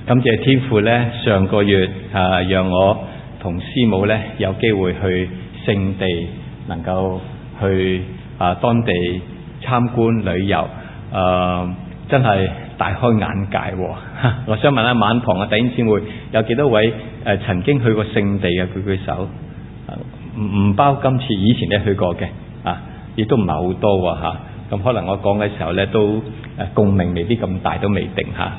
感謝天父呢，上個月讓我同師母呢有機會去聖地，能夠去當地參觀旅遊，真係大開眼界喎。我想問下晚堂嘅弟兄姊妹，有幾多位曾經去過聖地嘅？舉舉手。唔包今次，以前你去過嘅亦都唔係好多喎嚇。咁可能我講嘅時候呢，都共鳴未必咁大，都未定嚇。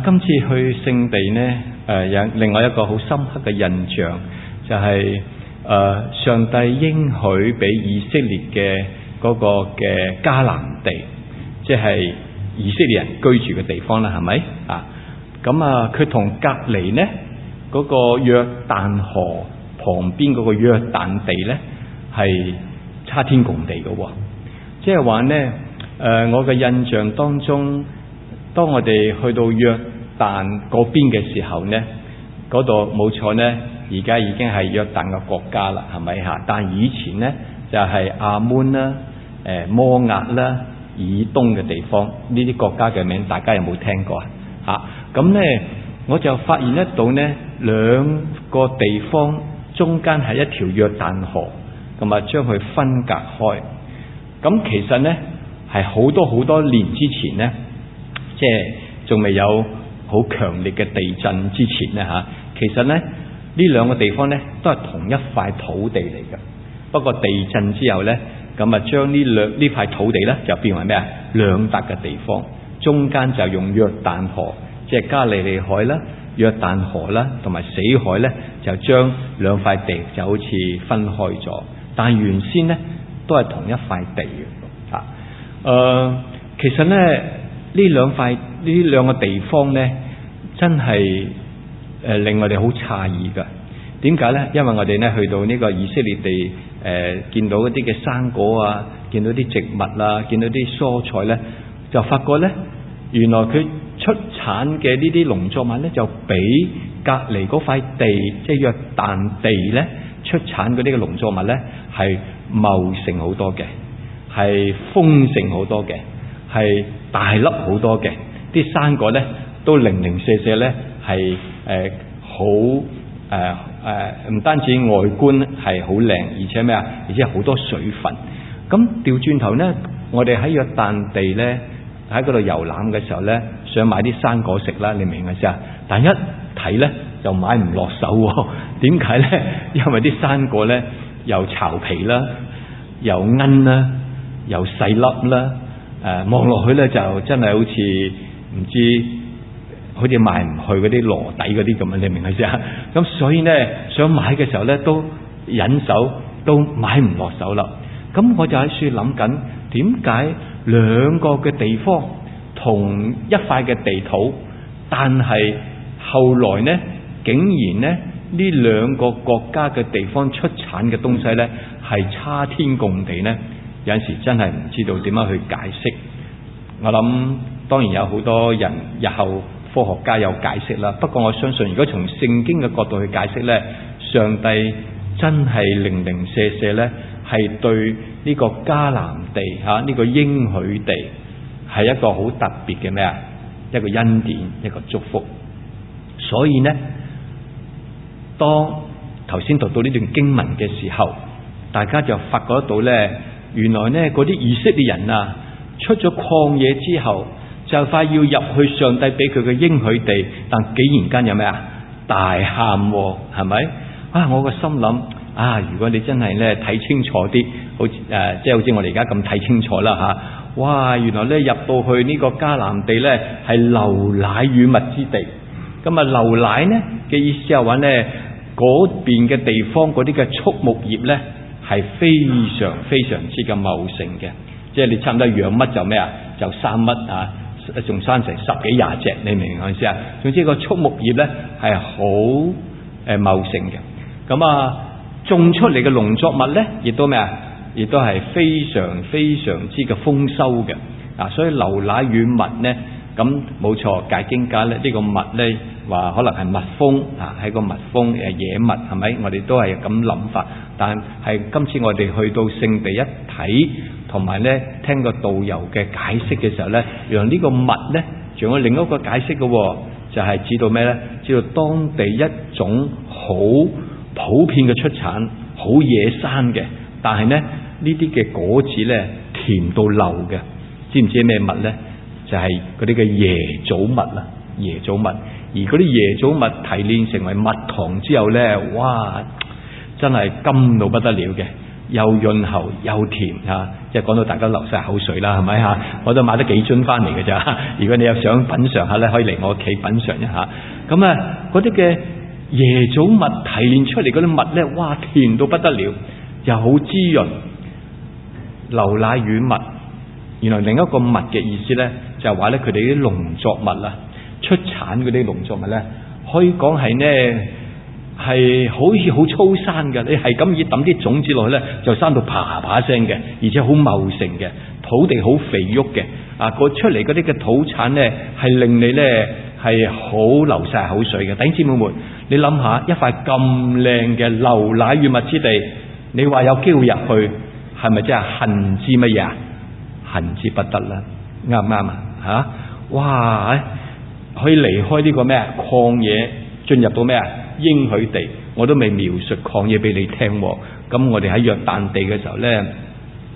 今次去聖地呢，有另外一個好深刻嘅印象，就係上帝應許俾以色列嘅嗰個嘅迦南地，即係以色列人居住嘅地方啦，係咪咁佢同隔離呢嗰個約旦河旁邊嗰個約旦地呢，係差天共地嘅喎。即係話呢，我嘅印象當中，當我哋去到約旦嗰邊嘅時候呢，嗰度冇錯呢，而家已經係約旦嘅國家啦，係咪嚇？但以前呢，就係亞捫啦、摩押啦、以東嘅地方，呢啲國家嘅名大家有冇聽過咁呢，我就發現得到呢，兩個地方中間係一條約旦河，同埋將佢分隔開。咁其實呢，係好多年之前呢，即係仲未有好強烈嘅地震之前呢，其實呢，呢兩個地方呢，都係同一塊土地嚟嘅。不過地震之後呢，咁將呢塊土地呢，就變為咩兩笪嘅地方，中間就用約旦河，即係加利利海啦、約旦河啦同埋死海呢，就將兩塊地就好似分開咗。但係原先呢，都係同一塊地嘅。其實呢，呢兩個地方呢，真係令我哋好詫異㗎。點解呢？因為我哋呢去到呢個以色列地，見到一啲嘅生果啊，見到啲植物啊，見到啲蔬菜呢，就發覺呢，原來佢出產嘅呢啲農作物呢，就比隔離嗰塊地，即係約旦地呢出產嗰啲嘅農作物呢，係茂盛好多嘅，係豐盛好多嘅，係大粒好多嘅。啲生果呢都零零舍舍呢，係好唔單止外觀係好靚，而且咩而且好多水分。咁調轉頭呢，我哋喺約旦地呢，喺嗰度遊覽嘅時候呢，想買啲生果食啦，你明唔明先？但一睇呢，就買唔落手喎。點解呢？因為啲生果呢，又巢皮啦，又奀啦，又細粒啦，望落去呢，就真係好似唔知好似賣唔去嗰啲籮底嗰啲咁啊！你明唔明先？咁所以呢，想買嘅時候呢，都忍手都買唔落手啦。咁我就喺處諗緊，點解兩個嘅地方同一塊嘅地土，但係後來呢，竟然呢，呢兩個國家嘅地方出產嘅東西呢，係差天共地呢？有陣時真係唔知道點樣去解釋。我諗當然有好多人日後科學家有解釋啦。不過我相信，如果從聖經嘅角度去解釋呢，上帝真係零零舍舍呢，係對呢個迦南地呢個應許地係一個好特別嘅咩一個恩典，一個祝福。所以呢，當頭先讀到呢段經文嘅時候，大家就發覺得到呢，原來呢嗰啲以色列人出咗曠野之後，就快要入去上帝俾佢嘅應許地，但竟然間有咩大喊喎，係咪？我個心諗如果你真係呢睇清楚啲，好似即係好似我哋而家咁睇清楚啦哇！原來呢入到去呢個迦南地呢，係流奶與蜜之地。咁流奶呢嘅意思係話呢，嗰邊嘅地方嗰啲嘅畜牧業呢，係非常非常之嘅茂盛嘅，即係你差唔多養乜就咩就生乜仲生成10幾20隻，你明唔明我意思？總之個畜牧業呢係好茂盛嘅。咁種出嚟嘅農作物呢，亦都咩亦都係非常非常之嘅豐收嘅。所以流奶與蜜呢，咁冇錯，解經家呢，呢個蜜呢話可能係蜜蜂係個蜜蜂野蜜，係咪？我哋都係咁諗法。但係今次我哋去到聖地一睇，同埋呢聽個導遊嘅解釋嘅時候呢，原來呢個蜜呢仲有另一個解釋嘅，就係指到咩呢？指到當地一種好普遍嘅出產，好野生嘅，但係呢啲嘅果子呢，甜到漏嘅。知唔知咩蜜呢？就係嗰啲嘅椰棗蜜啦，椰棗蜜。而嗰啲椰棗蜜提煉成為蜜糖之後呢，哇！真係甘到不得了嘅，又潤喉又甜嚇，即係講到大家流晒口水啦，係咪嚇？我都買得幾樽翻嚟嘅咋。如果你有想品嚐下呢，可以嚟我屋企品嚐一下。咁啊，嗰啲嘅椰棗蜜提煉出嚟嗰啲蜜呢，哇！甜到不得了，又好滋潤。流奶與蜜，原來另一個蜜嘅意思呢，就係話呢，佢哋啲農作物啊，出產嗰啲農作物呢，可以講係呢，係好似好粗生嘅，你係咁以抌啲種子落去呢，就生到啪啪聲嘅，而且好茂盛嘅，土地好肥沃嘅，個出嚟嗰啲嘅土產呢，係令你呢係好流晒口水嘅。弟兄姊妹們，你諗下一塊咁靚嘅流奶與蜜之地，你話有機會入去，係咪真係恨之乜嘢啊？恨之不得啦，啱唔啱啊？吓，哇！可以離開呢個咩曠野，進入到咩應許地，我都未描述曠野俾你聽。咁我哋喺約旦地嘅時候呢，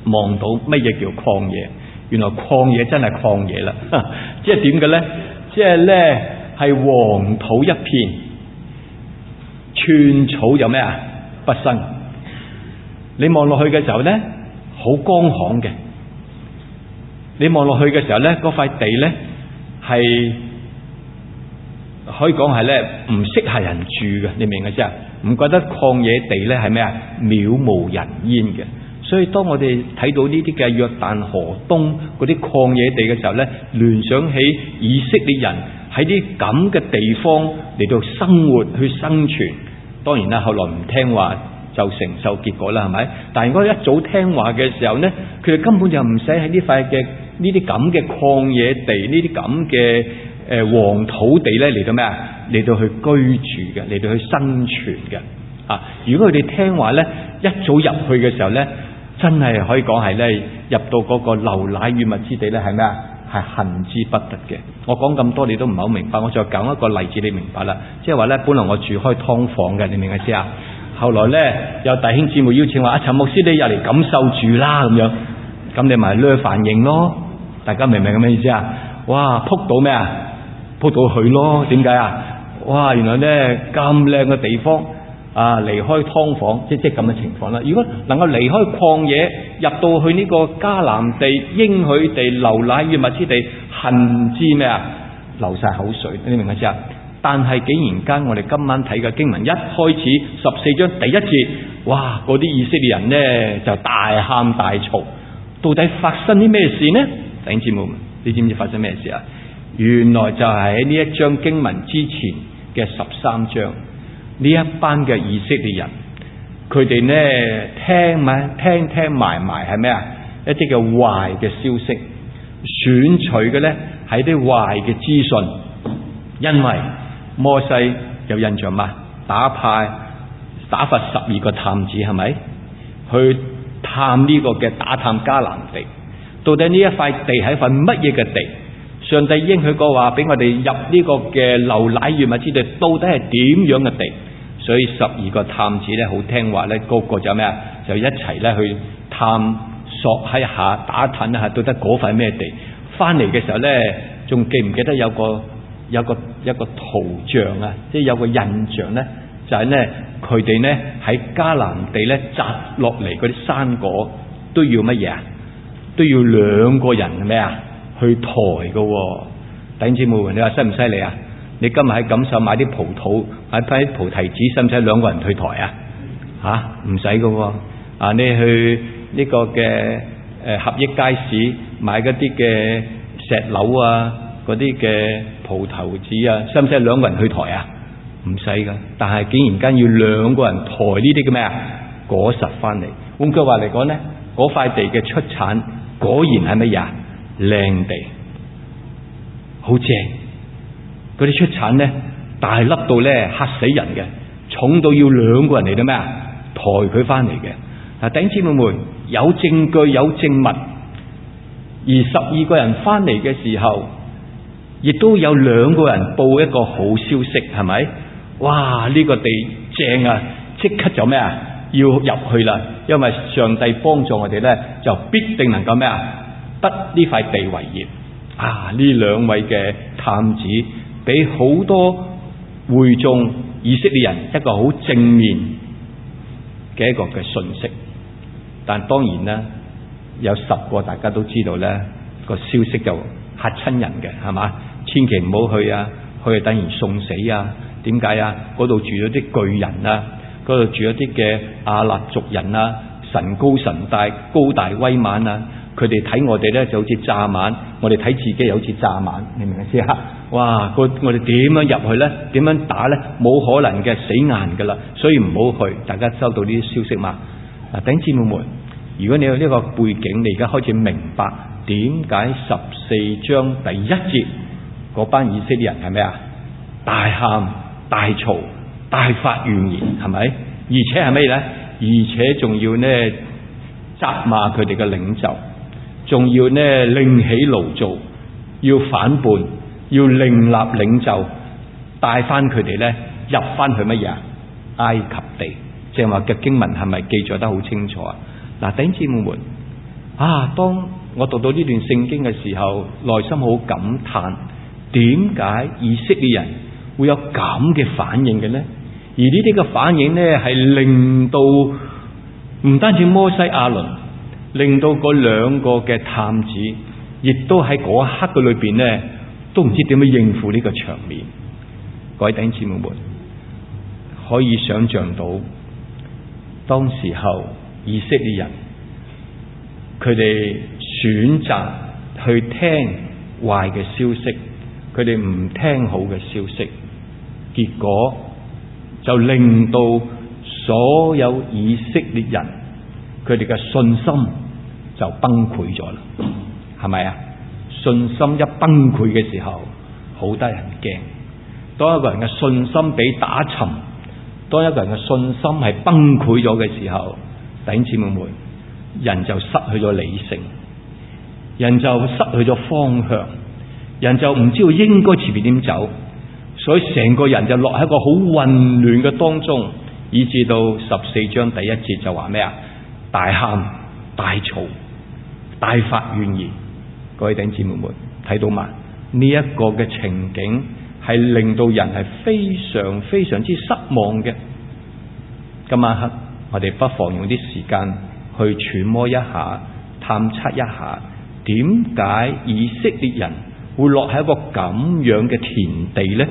望到乜嘢叫曠野？原來曠野真係曠野啦，即係點嘅呢？即係呢係黃土一片，寸草有咩不生。你望落去嘅時候呢，好乾旱嘅。你望落去嘅時候呢，嗰塊地呢係可以講係呢唔適合人住嘅，你明嘅啫？唔覺得曠野地呢係咩啊？渺無人煙嘅。所以當我哋睇到呢啲嘅約旦河東嗰啲曠野地嘅時候呢，聯想起以色列人喺啲咁嘅地方嚟到生活去生存。當然啦，後來唔聽話就承受結果啦，係咪？但係如果一早聽話嘅時候呢，佢哋根本就唔使喺呢塊嘅呢啲咁嘅曠野地，呢啲咁嘅黃土地咧嚟到咩啊？嚟到去居住嘅，嚟到去生存嘅。如果佢哋聽話咧，一早入去嘅時候咧，真係可以講係咧入到嗰個流奶與蜜之地咧，係咩啊？係恨之不得嘅。我講咁多你都唔係好明白，我再講一個例子你明白啦。即係話咧，本來我住開劏房嘅，你明唔明啊？後來咧有弟兄姊妹邀請話：陳牧師你入嚟感受住啦咁樣，咁你咪略反應咯。大家明唔明咁嘅意思啊？哇，撲到咩啊？撲到去咯。點解啊？哇，原來咧咁靚嘅地方離開劏房，即咁嘅情況啦。如果能夠離開曠野，入到去呢個迦南地應許地流奶與蜜之地，恨之咩啊？流晒口水，你明唔明啊？但係竟然間我哋今晚睇嘅經文一開始14章第一節，哇！嗰啲以色列人呢就大喊大嘈，到底發生啲咩事呢？弟兄姊妹們，你知唔知發生咩事啊？原來就係喺呢一章經文之前嘅13章，呢一班嘅以色列人，佢哋呢聽埋係咩啊？一啲嘅壞嘅消息，選取嘅呢係啲壞嘅資訊，因為摩西有印象嘛？打發12個探子係咪去探呢個嘅打探迦南地？到底呢一塊地係一塊乜嘢嘅地？上帝應許過話俾我哋入呢個嘅流奶與蜜之地，到底係點樣嘅地？所以12個探子咧好聽話咧，個個就咩啊？就一齊咧去探索一下，打探一下，到底嗰塊咩地？翻嚟嘅時候咧，仲記唔記得有個圖像啊？即係有個印象咧，就係咧佢哋咧喺迦南地咧摘落嚟嗰啲山果都要乜嘢啊？都要2個人咩啊？去抬嘅。弟兄姊妹，你話犀唔犀利啊？你今日喺錦繡買啲葡萄，買批菩提子，使唔使2個人去抬啊？唔使嘅。你去呢個嘅合益街市買嗰啲嘅石榴啊，嗰啲嘅葡萄子啊，使唔使2個人去抬啊？唔使噶。但係竟然間要2個人抬呢啲嘅咩啊？果實翻嚟。換句話嚟講咧，嗰塊地嘅出產果然係乜嘢啊？靚地，好正。嗰啲出產咧大粒到咧嚇死人嘅，重到要2個人嚟到咩啊？抬佢翻嚟嘅。弟兄姊妹們，有證據有證物，而12個人翻嚟嘅時候，亦都有2個人報一個好消息，係咪？哇！呢個地正啊，即刻就咩啊？要入去啦，因為上帝幫助我哋呢，就必定能夠咩啊？得呢塊地為業啊！呢2位嘅探子俾好多會眾以色列人一個好正面嘅一個嘅信息，但當然呢，有10個大家都知道呢個消息就嚇親人嘅，係嘛？千祈唔好去啊，去等於送死啊！點解啊？嗰度住咗啲巨人啊，嗰度住咗啲嘅亞納族人啊，神高神大，高大威猛啊！佢哋睇我哋呢就好似蚱蜢，我哋睇自己又好似蚱蜢，你明唔明先啊？哇！我哋點樣入去呢？點樣打呢？冇可能嘅，死硬噶啦！所以唔好去。大家收到呢啲消息嘛？嗱，弟兄姊妹們，如果你有呢個背景，你而家開始明白點解14章第1節嗰班以色列人係咩啊？大喊大嘈大發怨言，係咪？而且係咩呢？而且仲要呢責罵佢哋嘅領袖，仲要呢另起爐灶，要反叛，要另立領袖，帶翻佢哋呢入翻去乜嘢啊？埃及地。正話嘅經文係咪記載得好清楚啊？嗱，弟兄姊妹們啊，當我讀到呢段聖經嘅時候，內心好感嘆，點解以色列人會有咁嘅反應嘅呢？而呢啲嘅反應呢，係令到唔單止摩西亞倫，令到嗰2個嘅探子，亦都喺嗰一刻嘅裏邊呢，都唔知點樣應付呢個場面。各位弟兄姊妹們，可以想象到當時候以色列人佢哋選擇去聽壞嘅消息，佢哋唔聽好嘅消息，結果就令到所有以色列人佢哋嘅信心就崩潰咗啦，係咪啊？信心一崩潰嘅時候，好得人驚。當一個人嘅信心被打沉，當一個人嘅信心係崩潰咗嘅時候，弟兄姊妹們，人就失去咗理性，人就失去咗方向，人就唔知道應該前面點走，所以成個人就落喺一個好混亂嘅當中，以至到14章第1節就話咩啊？大喊大嘈大發怨言。各位弟兄姊妹們睇到嘛？呢一個嘅情景係令到人係非常非常之失望嘅。今晚黑我哋不妨用啲時間去揣摩一下，探測一下，點解以色列人會落喺一個咁樣嘅田地呢？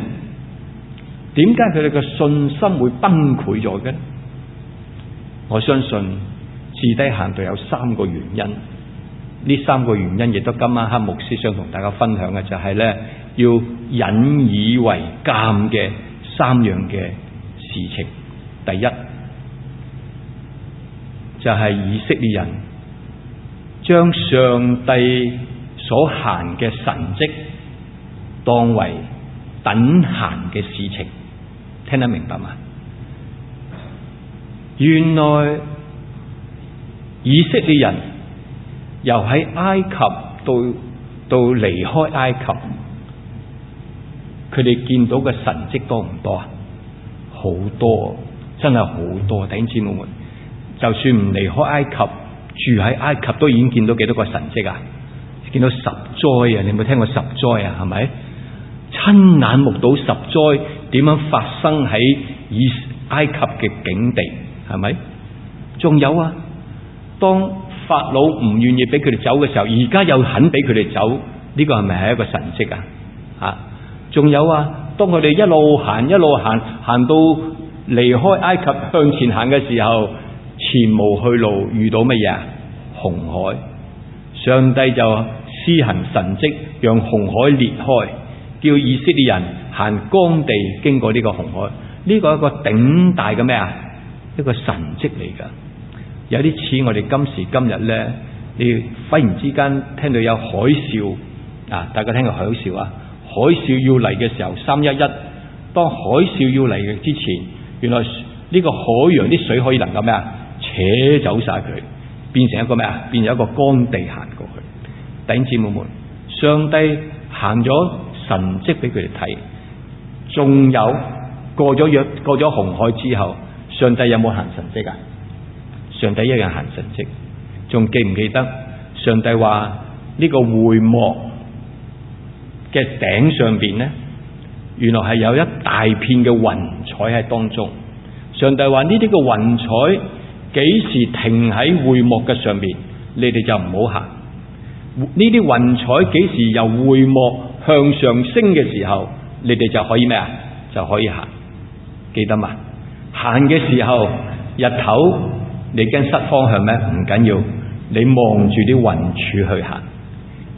點解佢哋嘅信心會崩潰咗嘅？我相信至低限度有3個原因。呢3個原因亦都今晚黑牧師想同大家分享嘅，就係呢：要引以為鑑嘅3樣嘅事情。第一就係以色列人將上帝所行嘅神蹟當為等閒嘅事情。聽得明白嗎？原來以色列人由喺埃及到離開埃及，佢哋見到嘅神蹟多唔多啊？好多，真係好多。弟兄姊妹們，就算唔離開埃及，住喺埃及都已經見到幾多個神蹟啊？見到10災啊！你有冇聽過10災啊？係咪？親眼目睹10災點樣發生喺埃及嘅境地，係咪？仲有啊，當法老唔願意俾佢哋走嘅時候，而家又肯俾佢哋走，呢個係咪係一個神蹟啊？仲有啊，當佢哋一路行行到離開埃及向前行嘅時候，前無去路，遇到乜嘢啊？紅海，上帝就施行神蹟，讓紅海裂開，叫以色列人行乾地經過呢個紅海。呢個係一個頂大嘅咩啊？一個神蹟嚟噶。有啲似我哋今時今日呢，你忽然之間聽到有海嘯啊！大家聽過海嘯啊？海嘯要嚟嘅時候，311，當海嘯要嚟嘅之前，原來呢個海洋啲水可以能夠咩啊？扯走晒佢，變成一個咩啊？變成一個乾地行過去。弟兄姊妹們，上帝行咗神蹟俾佢哋睇。仲有過咗紅海之後，上帝有冇行神蹟啊？上帝一樣行神蹟。仲記唔記得上帝話呢個會幕嘅頂上邊呢，原來係有一大片嘅雲彩喺當中。上帝話呢啲嘅雲彩幾時停喺會幕嘅上邊，你哋就唔好行。呢啲雲彩幾時由會幕向上升嘅時候，你哋就可以咩啊？就可以行。記得嘛？行嘅時候，日頭你驚失方向咩？唔緊要，你望住啲雲柱去行。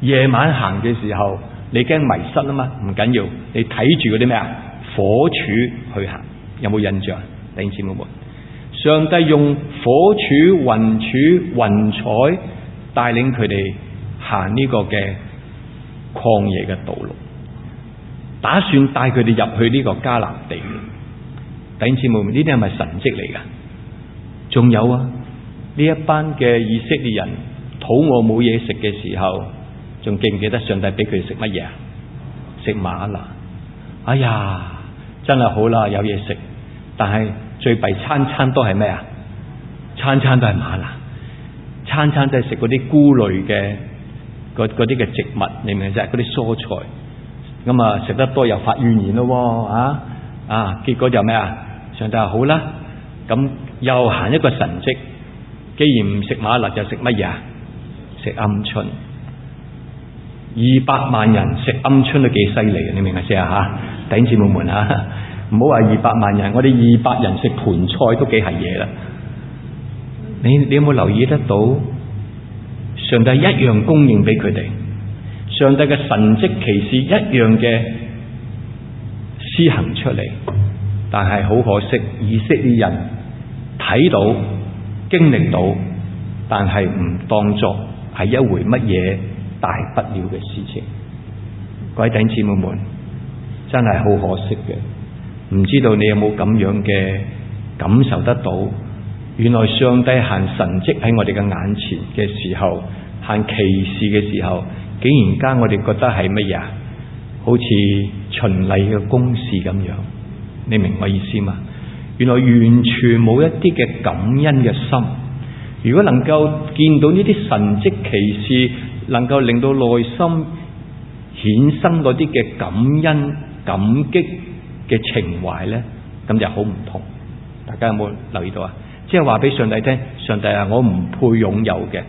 夜晚行嘅時候，你驚迷失啊嘛？唔緊要，你睇住嗰啲咩啊？火柱去行。有冇印象？弟兄姊妹們，上帝用火柱、雲柱、雲彩帶領佢哋行呢個嘅曠野嘅道路，打算帶佢哋入去呢個迦南地。弟兄姊妹們，呢啲係咪神蹟嚟噶？仲有啊，呢一班嘅以色列人肚餓冇嘢食嘅時候，仲記唔記得上帝俾佢哋食乜嘢啊？食嗎哪。哎呀，真係好啦，有嘢食，但係最弊餐餐都係咩啊？餐餐都係嗎哪，餐餐都係食嗰啲菇類嘅嗰啲嘅植物，你明唔明啫？嗰啲蔬菜，咁啊食得多又發怨言咯，結果就咩啊？上帝話好啦，咁又行一個神蹟，既然唔食嗎哪就食乜嘢啊？食鵪鶉。200萬人食鵪鶉都幾犀利嘅，你明唔明先啊？弟兄姊妹們啊，唔好話200萬人，我哋200人食盤菜都幾係嘢啦。你有冇留意得到？上帝一樣供應俾佢哋，上帝嘅神蹟奇事一樣嘅施行出嚟，但係好可惜，以色列人睇到、經歷到，但係唔當作係一回乜嘢大不了嘅事情。各位弟兄姊妹們，真係好可惜嘅。唔知道你有冇咁樣嘅感受得到？原來上帝行神蹟喺我哋嘅眼前嘅時候，行奇事嘅時候，竟然間我哋覺得係乜嘢啊？好似循例嘅公事咁樣。你明我意思嘛？原來完全冇一啲嘅感恩嘅心。如果能夠見到呢啲神蹟奇事，能夠令到內心衍生嗰啲嘅感恩感激嘅情懷呢，咁就好唔同。大家有冇留意到啊？即係話俾上帝聽，上帝啊，我唔配擁有嘅，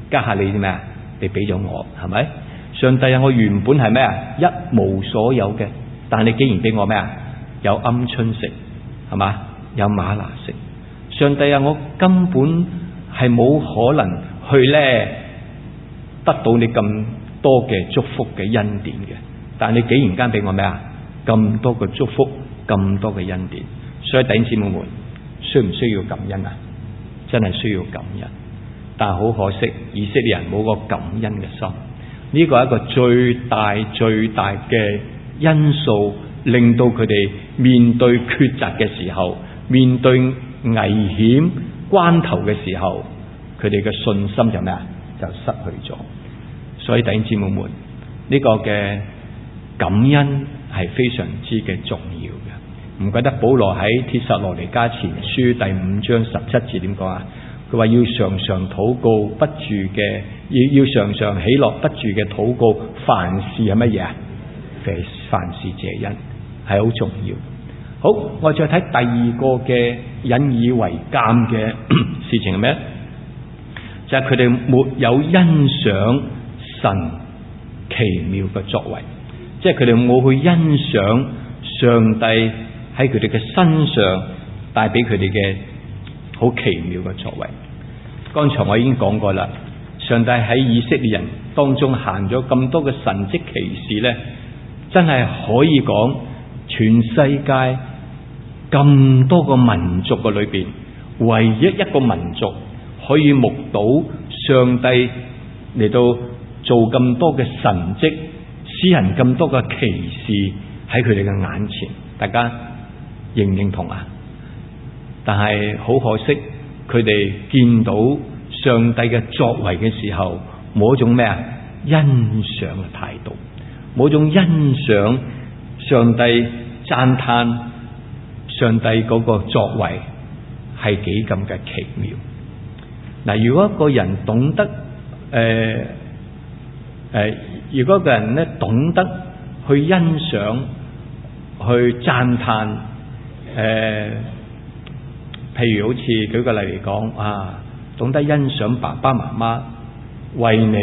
家下你啲咩啊？你俾咗我，係咪？上帝啊，我原本係咩啊？一無所有嘅，但係你竟然俾我咩啊？有鵪鶉食，係嘛？有嗎哪食。上帝啊，我根本係冇可能去咧得到你咁多嘅祝福嘅恩典嘅，但係你竟然間俾我咩啊？咁多嘅祝福，咁多嘅恩典。所以弟兄姊妹們，需唔需要感恩啊？真係需要感恩，但係好可惜，以色列人冇個感恩嘅心。呢個係一個最大嘅因素，令到佢哋面對抉擇嘅時候，面對危險關頭嘅時候，佢哋嘅信心就咩啊？就失去咗。所以弟兄姊妹們，呢個嘅感恩係非常之嘅重要嘅。唔怪得保羅喺帖撒羅尼迦前書第5章17節點講啊？佢話要常常禱告不住嘅，要常常喜樂不住嘅禱告，凡事係乜嘢啊？凡事謝恩，係好重要。好，我再睇第二個嘅引以為鑑嘅事情係咩？就係佢哋沒有欣賞神奇妙嘅作為，即係佢哋冇去欣賞上帝喺佢哋嘅身上帶俾佢哋嘅好奇妙嘅作為。剛才我已經講過啦，上帝喺以色列人當中行咗咁多嘅神蹟奇事呢，真係可以講全世界咁多個民族嘅裏邊，唯一一個民族可以目睹上帝嚟到做咁多嘅神蹟，施行咁多嘅奇事喺佢哋嘅眼前，大家認唔認同啊？但係好可惜，佢哋見到上帝嘅作為嘅時候，冇一種咩啊欣賞嘅態度，冇種欣賞上帝、讚嘆上帝嗰個作為係幾咁嘅奇妙。嗱，如果一個人懂得如果一個人咧懂得去欣賞、去讚嘆，譬如好似舉個例嚟講啊，懂得欣賞爸爸媽媽為你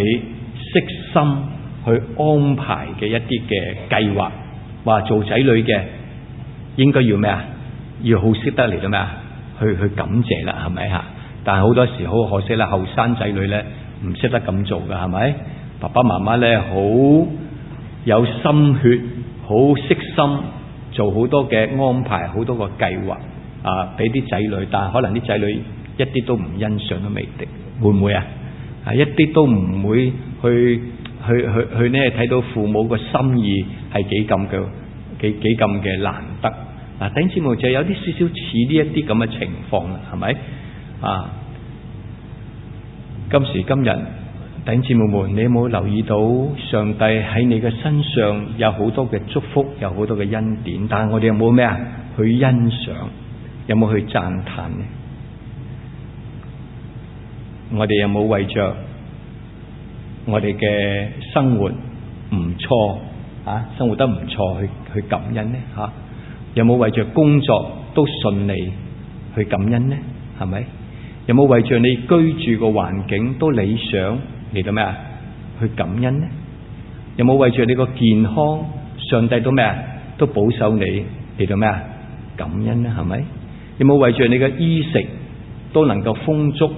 悉心去安排嘅一啲嘅計劃，話做仔女嘅應該要咩啊？要好識得嚟到咩啊？去感謝啦，係咪吓？但係好多時好可惜啦，後生仔女咧唔識得咁做噶，係咪？爸爸媽媽咧好有心血，好悉心做好多嘅安排，好多個計劃啊，俾啲仔女，但係可能啲仔女一啲都唔欣賞都未定，會唔會啊？一啲都唔會去呢睇到父母個心意係幾咁嘅難得。嗱，弟兄姊妹就有啲少少似呢一啲咁嘅情況啦，係咪啊？今時今日，弟兄姊妹們，你有冇留意到上帝喺你嘅身上有好多嘅祝福，有好多嘅恩典，但係我哋有冇咩啊？去欣賞，有冇去讚嘆呢？我哋有冇為着我哋嘅生活唔錯啊，生活得唔錯去感恩呢？吓，有冇為着工作都順利去感恩呢？係咪？有冇為着你居住個環境都理想嚟到咩啊？去感恩呢？有冇為着你個健康，上帝都咩啊？都保守你嚟到咩啊？感恩呢？係咪？有冇為着你嘅衣食都能夠豐足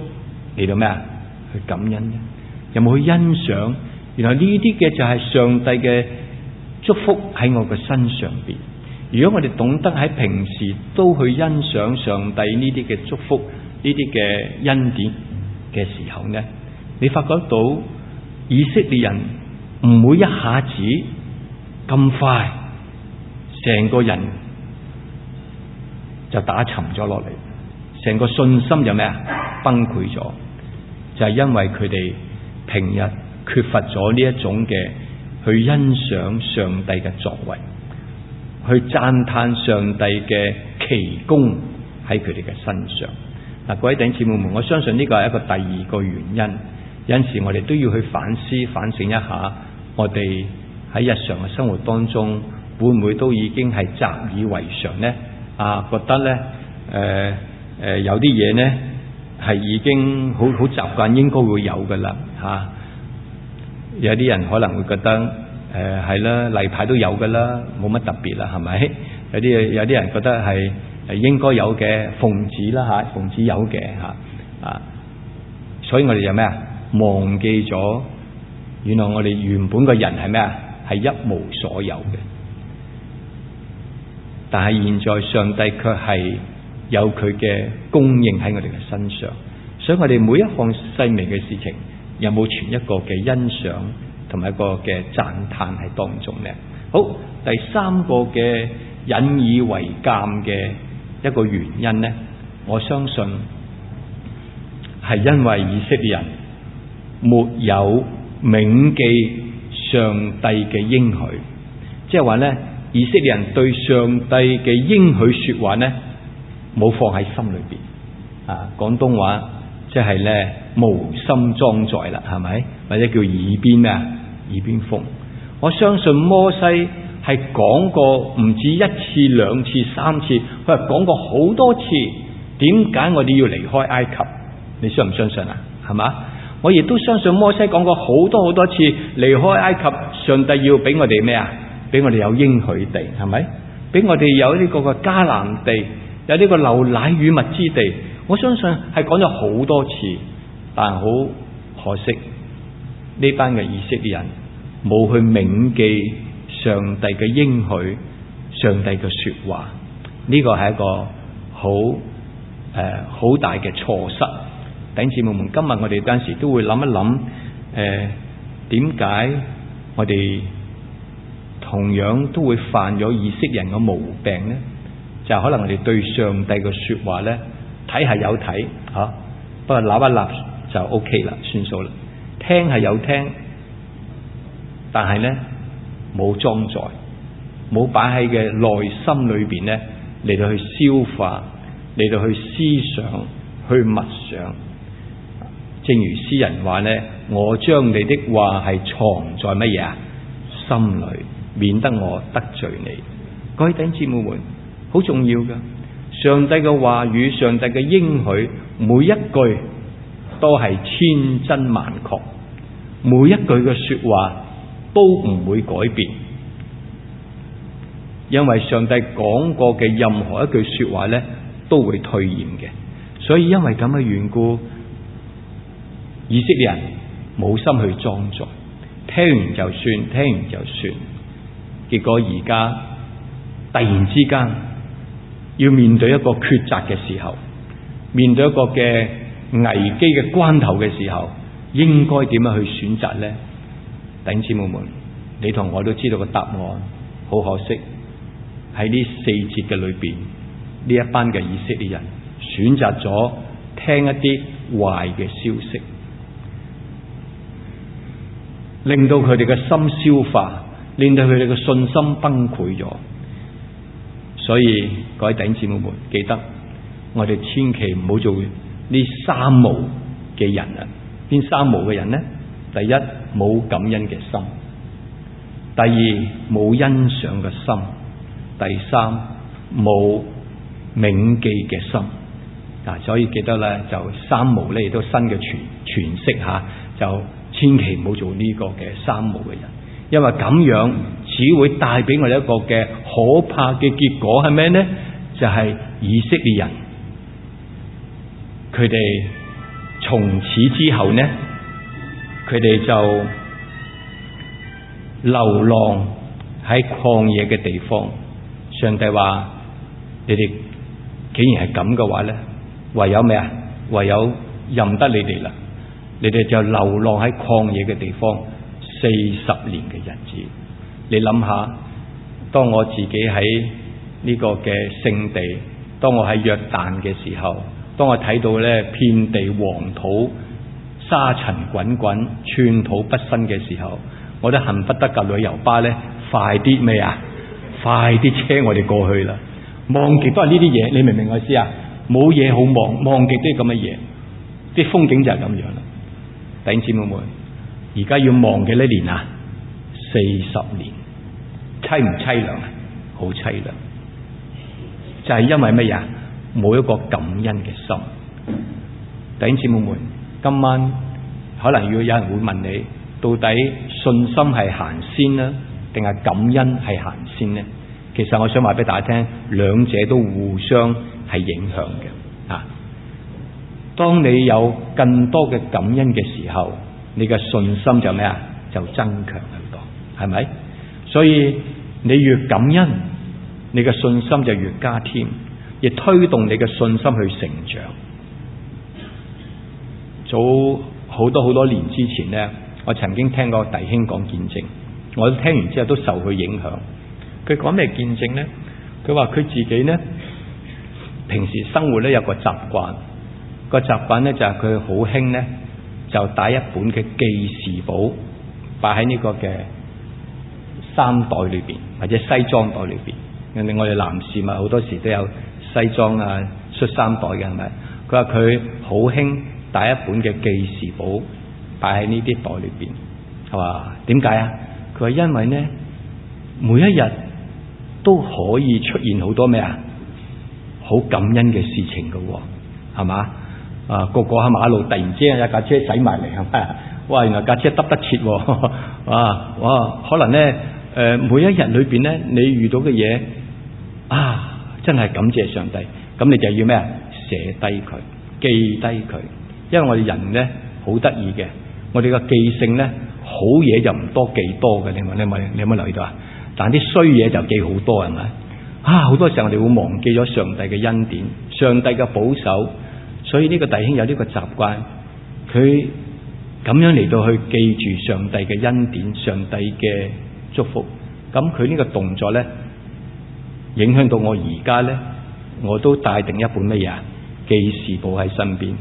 嚟到咩啊？去感恩呢？有冇去欣賞？原來呢啲嘅就係上帝嘅祝福喺我嘅身上邊。如果我哋懂得喺平時都去欣賞上帝呢啲嘅祝福，呢啲嘅恩典嘅時候呢，你發覺到以色列人唔會一下子咁快成個人就打沉咗落嚟，成個信心有咩啊？崩潰咗，就係因為佢哋平日缺乏咗呢一種嘅去欣賞上帝嘅作為，去讚嘆上帝嘅奇功喺佢哋嘅身上。嗱，各位弟兄姊妹們，我相信呢個係一個第二個原因。有陣時我哋都要去反思反省一下，我哋喺日常嘅生活當中會唔會都已經係習以為常呢？啊，覺得呢有啲嘢呢係已經好習慣，應該會有噶啦吓。有啲人可能會覺得係啦，例牌都有噶啦，冇乜特別啦，係咪？有啲人覺得係應該有嘅，奉旨啦吓，奉旨有嘅吓啊，所以我哋有咩啊？忘記咗原來我哋原本個人係咩啊？係一無所有嘅，但係現在上帝卻係有佢嘅供應喺我哋嘅身上，所以我哋每一項細微嘅事情有冇存一個嘅欣賞同埋一個嘅讚嘆喺當中呢？好，第三個嘅引以為鑑嘅一個原因呢，我相信係因為以色列人沒有銘記上帝嘅應許，即係話呢，以色列人對上帝嘅應許說話呢冇放喺心裏邊啊，廣東話即係呢無心裝載啦，係咪？或者叫耳邊咩啊？耳邊風。我相信摩西係講過唔止一次、兩次、三次，佢係講過好多次。點解我哋要離開埃及？你相唔相信啊？係嘛？我亦都相信摩西講過好多好多次，離開埃及，上帝要俾我哋咩啊？俾我哋有應許地，係咪？俾我哋有呢個嘅迦南地，有呢個流奶與蜜之地。我相信係講咗好多次，但好可惜，呢班嘅以色列人冇去銘記上帝嘅應許，上帝嘅說話。呢個係一個好大嘅錯失。弟兄姊妹們，今日我哋有陣時都會諗一諗，點解我哋同樣都會犯咗以色列人嘅毛病呢？就可能我哋對上帝嘅說話呢，睇係有睇吓，不過立一立就 OK 啦，算數啦。聽係有聽，但係呢冇裝載，冇擺喺嘅內心裏邊呢，嚟到去消化，嚟到去思想，去默想。正如詩人話呢，我將你的話係藏在乜嘢啊？心裏，免得我得罪你。各位弟兄姊妹們，好重要噶。上帝嘅話語，上帝嘅應許，每一句都係千真萬確，每一句嘅說話都唔會改變，因為上帝講過嘅任何一句說話呢，都會兌現嘅。所以因為咁嘅緣故，以色列人冇心去裝載，聽完就算，聽完就算。結果而家突然之間要面對一個抉擇嘅時候，面對一個嘅危機嘅關頭嘅時候，應該點樣去選擇呢？弟兄姊妹們，你同我都知道個答案。好可惜喺呢4節嘅裏邊，呢一班嘅以色列人選擇咗聽一啲壞嘅消息，令到佢哋嘅心消化，令到佢哋嘅信心崩潰咗。所以各位弟兄姊妹們，記得我哋千祈唔好做呢三無嘅人啊！邊三無嘅人呢？第一，冇感恩嘅心；第二，冇欣賞嘅心；第三，冇銘記嘅心。所以記得咧，就三無咧亦都新嘅詮釋吓，就千祈唔好做呢個嘅三無嘅人，因為咁樣只會帶俾我哋一個嘅可怕嘅結果係咩呢？就係以色列人佢哋從此之後呢，佢哋就流浪喺曠野嘅地方。上帝話：你哋竟然係咁嘅話呢，唯有咩啊？唯有任得你哋啦！你哋就流浪喺曠野嘅地方40年嘅日子。你諗下，當我自己喺呢個嘅聖地，當我喺約旦嘅時候，當我睇到咧遍地黃土、沙塵滾滾、寸土不生嘅時候，我都恨不得架旅遊巴咧快啲咩啊？快啲車我哋過去啦！望極都係呢啲嘢，你明唔明我意思啊？冇嘢好望，望極都係咁嘅嘢，啲風景就係咁樣啦。弟兄姊妹們，而家要望幾多年啊？40年，淒唔淒涼啊？好淒涼，就係因為乜嘢？冇一個感恩嘅心。弟兄姊妹們，今晚可能要有人會問你，到底信心係行先呢，定係感恩係行先呢？其實我想話俾大家聽，兩者都互相係影響嘅。當你有更多嘅感恩嘅時候，你嘅信心就咩啊？就增強好多，係咪？所以你越感恩，你嘅信心就越加添，亦推動你嘅信心去成長。早好多年之前呢，我曾經聽過弟兄講見證，我聽完之後都受佢影響。佢講咩見證呢？佢話佢自己呢，平時生活呢有個習慣，個習慣呢就係佢好興呢，就帶一本嘅記事簿擺喺呢個嘅衫袋裏邊或者西裝袋裏邊。人哋我哋男士咪好多時都有西裝啊、恤衫袋嘅，係咪？佢話佢好興帶一本嘅記事簿擺喺呢啲袋裏邊，係嘛？點解啊？佢話因為呢，每一日都可以出現好多咩啊？好感恩嘅事情㗎喎，係嘛？個個喺馬路突然之間有架車駛埋嚟，係咪？哇！原來架車得切喎，哇！可能呢，每一日裏邊呢，你遇到嘅嘢真係感謝上帝。咁你就要咩啊？寫低佢，記低佢。因為我哋人呢，好得意嘅，我哋嘅記性呢，好嘢就唔多記多嘅。你有冇留意到啊？但啲衰嘢就記好多，係咪？好多時候我哋會忘記咗上帝嘅恩典、上帝嘅保守。所以呢個弟兄有呢個習慣，佢咁樣嚟到去記住上帝嘅恩典、上帝嘅祝福。咁佢呢個動作呢，影響到我而家呢，我都帶定一本乜嘢啊？記事簿喺身邊，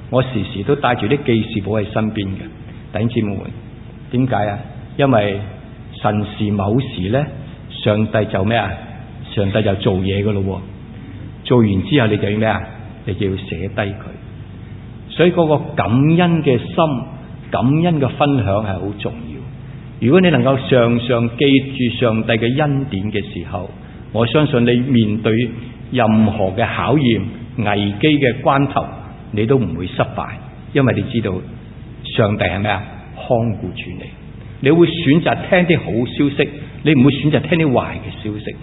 我時時都帶住啲記事簿喺身邊嘅。弟兄姊妹們，點解啊？因為神時某時呢，上帝就咩啊？上帝就做嘢噶咯，做完之後你就要咩啊？你就要寫低佢。所以嗰個感恩嘅心、感恩嘅分享係好重要。如果你能夠常常記住上帝嘅恩典嘅時候，我相信你面對任何嘅考驗、危機嘅關頭，你都唔會失敗，因為你知道上帝係咩啊？看顧住你。你會選擇聽啲好消息，你唔會選擇聽啲壞嘅消息。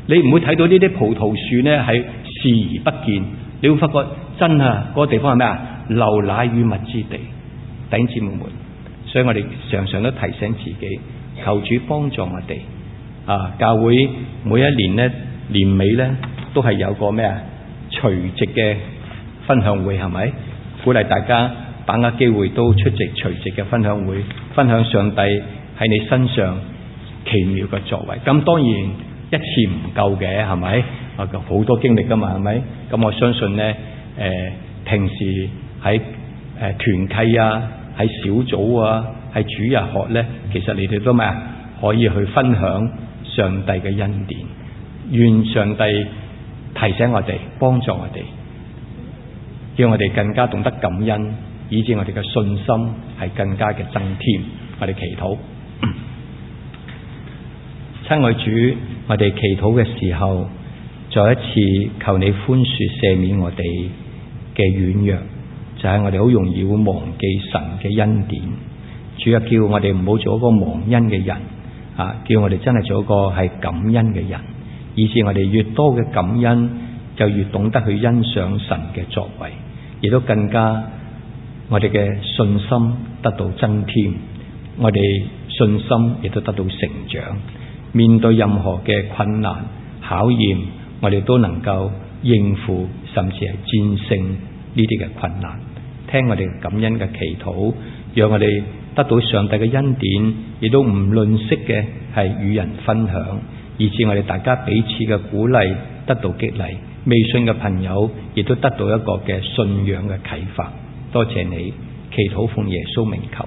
你唔會睇到呢啲葡萄樹呢係視而不見，你會發覺真啊，嗰個地方係咩啊？流奶與蜜之地。弟兄姊妹們，所以我哋常常都提醒自己，求主幫助我哋。教會每一年呢，年尾呢都係有個咩啊？除夕嘅分享會，係咪？鼓勵大家把握機會都出席除夕嘅分享會，分享上帝喺你身上奇妙嘅作為。咁當然一次唔夠嘅，係咪？好多經歷噶嘛，係咪？咁我相信呢，平時喺團契啊，喺小組啊，喺主日學呢，其實你哋都咩啊？可以去分享上帝嘅恩典。願上帝提醒我哋，幫助我哋，叫我哋更加懂得感恩，以致我哋嘅信心係更加嘅增添。我哋祈禱。親愛主，我哋祈禱嘅時候，再一次求你寬恕赦免我哋嘅軟弱，就係我哋好容易會忘記神嘅恩典。主啊，叫我哋唔好做一個忘恩嘅人，叫我哋真係做一個係感恩嘅人，以致我哋越多嘅感恩，就越懂得去欣賞神嘅作為，亦都更加我哋嘅信心得到增添，我哋信心亦都得到成長。面對任何嘅困難考驗，我哋都能夠應付，甚至係戰勝呢啲嘅困難。聽我哋感恩嘅祈禱，讓我哋得到上帝嘅恩典，亦都唔吝嗇嘅係與人分享，以致我哋大家彼此嘅鼓勵得到激勵。未信嘅朋友亦都得到一個嘅信仰嘅啟發。多謝你，祈禱奉耶穌名求。